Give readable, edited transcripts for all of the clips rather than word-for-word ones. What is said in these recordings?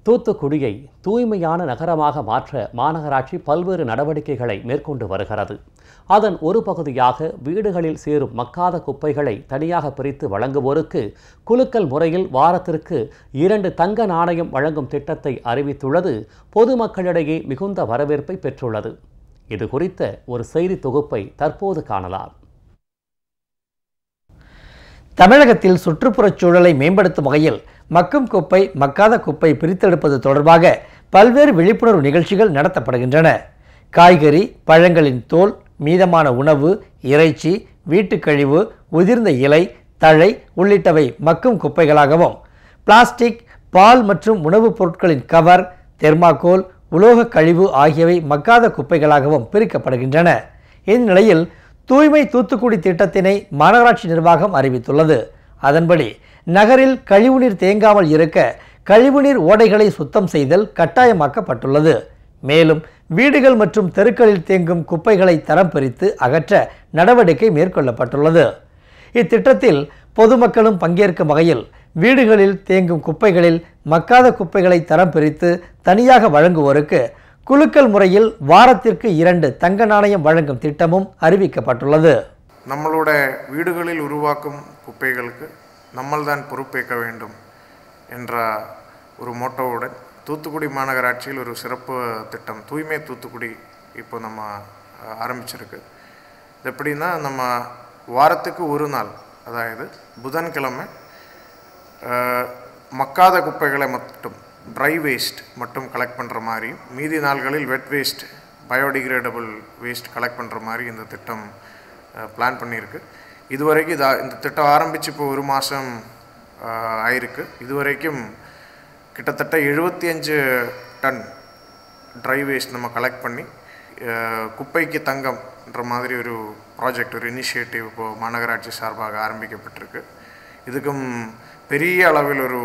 தூத்துக்குடியை தூய்மையான நகரமாக மாற்ற மாநகராட்சி பல்வேறு நடவடிக்கைகளை மேற்கொண்டு வருகிறது. அதன் ஒரு பகுதியாக வீடுகளில் சேரும் மக்காத குப்பைகளை தனியாக பிரித்து வழங்குவோருக்கு குலுக்கல் முறையில் வாரத்திற்கு 2 தங்க நாணயம் வழங்கும் திட்டத்தை அறிவித்துள்ளது பொதுமக்களிடையே மிகுந்த வரவேற்பை பெற்றுள்ளது. இது குறித்த ஒரு செய்தி தொகுப்பை தற்போது காணலாம். தமிழகத்தில் சுற்றுப்புறச் சூழலை மேம்படுத்தும் வகையில் மக்கும் குப்பை மக்காத குப்பை பிரித்தெடுப்பது தொடர்பாக பல்வேறு விழிப்புணர்வு நிகழ்ச்சிகள் நடத்தப்படுகின்றன. காய்கறி, பழங்களின் தோல், மீதமான உணவு, இறைச்சி, வீட்டுக்கழிவு, உதிர்ந்த இலை, தழை உள்ளிட்டவை மக்கும் குப்பைகளாகவும், பிளாஸ்டிக், பால் மற்றும் உணவுப் பொருட்களின் கவர், தெர்மாக்கோல், உலோக கழிவு ஆகியவை மக்காத குப்பைகளாகவும் பிரிக்கப்படுகின்றன. இந்நிலையில் தூய்மை தூத்துக்குடி திட்டத்தினை மாநகராட்சி நிர்வாகம் அறிவித்துள்ளது. அதன்படி நகரில் கழிவுநீர் தேங்காமல் இருக்க கழிவுநீர் ஓடைகளை சுத்தம் செய்தல் கட்டாயமாக்கப்பட்டுள்ளது. மேலும் வீடுகள் மற்றும் தெருக்களில் தேங்கும் குப்பைகளை தரம் பிரித்து அகற்ற நடவடிக்கை மேற்கொள்ளப்பட்டுள்ளது. இத்திட்டத்தில் பொதுமக்களும் பங்கேற்கும் வகையில் வீடுகளில் தேங்கும் குப்பைகளில் மக்காத குப்பைகளை தரம் பிரித்து தனியாக வழங்குவோருக்கு குலுக்கல் முறையில் வாரத்திற்கு 2 தங்க நாணயம் வழங்கும் திட்டமும் அறிவிக்கப்பட்டுள்ளது. நம்மளோட வீடுகளில் உருவாக்கும் குப்பைகளுக்கு நம்மள்தான் பொறுப்பேற்க வேண்டும் என்ற ஒரு மோட்டோவுடன் தூத்துக்குடி மாநகராட்சியில் ஒரு சிறப்பு திட்டம் தூய்மை தூத்துக்குடி இப்போ நம்ம ஆரம்பிச்சிருக்கு. இது எப்படின்னா, நம்ம வாரத்துக்கு ஒரு நாள், அதாவது புதன்கிழமை மக்காத குப்பைகளை மட்டும், ட்ரை வேஸ்ட் மட்டும் கலெக்ட் பண்ணுற மாதிரி, மீதி நாள்களில் வெட் வேஸ்ட், பயோடிகிரேடபிள் வேஸ்ட் கலெக்ட் பண்ணுற மாதிரி இந்த திட்டம் பிளான் பண்ணியிருக்கு. இதுவரைக்கும் இந்த திட்டம் ஆரம்பித்து இப்போ 1 மாதம் ஆயிருக்கு. இதுவரைக்கும் கிட்டத்தட்ட 75 டன் ட்ரை வேஸ்ட் நம்ம கலெக்ட் பண்ணி குப்பைக்கு தங்கம்ன்ற மாதிரி ஒரு ப்ராஜெக்ட், ஒரு இனிஷியேட்டிவ் இப்போது மாநகராட்சி சார்பாக ஆரம்பிக்கப்பட்டிருக்கு. இதுக்கும் பெரிய அளவில் ஒரு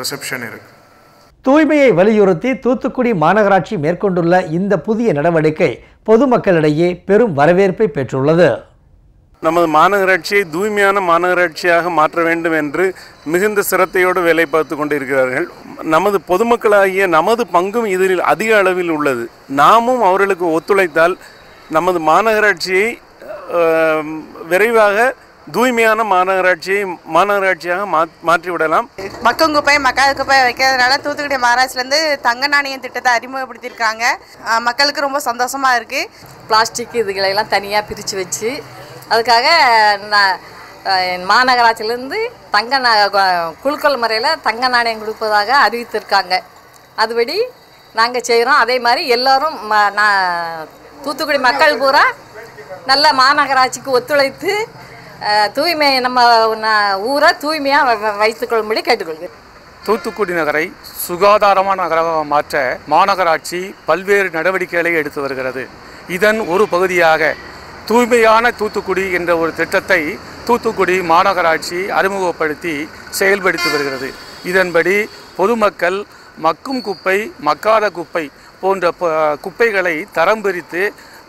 ரிசப்ஷன் இருக்குது. தூய்மையை வலியுறுத்தி தூத்துக்குடி மாநகராட்சி மேற்கொண்டுள்ள இந்த புதிய நடவடிக்கை பொதுமக்களிடையே பெரும் வரவேற்பை பெற்றுள்ளது. நமது மாநகராட்சியை தூய்மையான மாநகராட்சியாக மாற்ற வேண்டும் என்று மிகுந்த சிரத்தையோடு வேலை பார்த்து கொண்டிருக்கிறார்கள். நமது பொதுமக்களாகிய நமது பங்கும் இதில் அதிக அளவில் உள்ளது. நாமும் அவர்களுக்கு ஒத்துழைத்தால் நமது மாநகராட்சியை விரைவாக தூய்மையான மாநகராட்சியாக மாற்றிவிடலாம். மக்கும் குப்பை மக்காத குப்பை வைக்கிறதுனால தூத்துக்குடி மாநகராட்சியிலேருந்து தங்க நாணயம் திட்டத்தை அறிமுகப்படுத்தியிருக்காங்க. மக்களுக்கு ரொம்ப சந்தோஷமாக இருக்குது. பிளாஸ்டிக் இதுகளெல்லாம் தனியாக பிரித்து வச்சு அதுக்காக மாநகராட்சியிலேருந்து குலுக்கல் முறையில் தங்க நாணயம் கொடுப்பதாக அறிவித்திருக்காங்க. அதுபடி நாங்கள் செய்கிறோம். அதே மாதிரி எல்லோரும் தூத்துக்குடி மக்கள் பூரா நல்ல மாநகராட்சிக்கு ஒத்துழைத்து தூய்மை நம்ம ஊரை தூய்மையாக வைத்துக்கொள்ளும்படி கேட்டுக்கொள்கிறேன். தூத்துக்குடி நகரை சுகாதாரமான நகரமாக மாற்ற மாநகராட்சி பல்வேறு நடவடிக்கைகளை எடுத்து வருகிறது. இதன் ஒரு பகுதியாக தூய்மையான தூத்துக்குடி என்ற ஒரு திட்டத்தை தூத்துக்குடி மாநகராட்சி அறிமுகப்படுத்தி செயல்படுத்தி வருகிறது. இதன்படி பொதுமக்கள் மக்கும் குப்பை மக்காத குப்பை போன்ற குப்பைகளை தரம் பிரித்து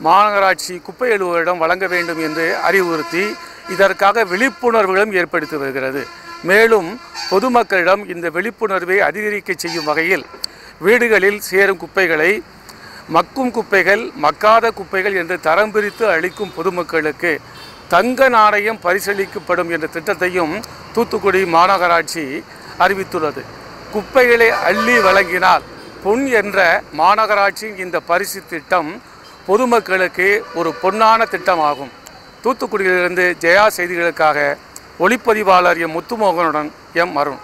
மாநகராட்சி குப்பை அலுவலரிடம் வழங்க வேண்டும் என்று அறிவுறுத்தி இதற்காக விழிப்புணர்வுகளும் ஏற்படுத்தி வருகிறது. மேலும் பொதுமக்களிடம் இந்த விழிப்புணர்வை அதிகரிக்க செய்யும் வகையில் வீடுகளில் சேரும் குப்பைகளை மக்கும் குப்பைகள் மக்காத குப்பைகள் என்று தரம் பிரித்து அளிக்கும் பொதுமக்களுக்கு தங்க நாணயம் பரிசளிக்கப்படும் என்ற திட்டத்தையும் தூத்துக்குடி மாநகராட்சி அறிவித்துள்ளது. குப்பைகளை அள்ளி வழங்கினால் பொன் என்ற மாநகராட்சியின் இந்த பரிசு திட்டம் பொதுமக்களுக்கு ஒரு பொன்னான திட்டமாகும். தூத்துக்குடியிலிருந்து ஜெயா செய்திகளுக்காக ஒளிப்பதிவாளர் எம் முத்துமோகனுடன் எம் அருண்.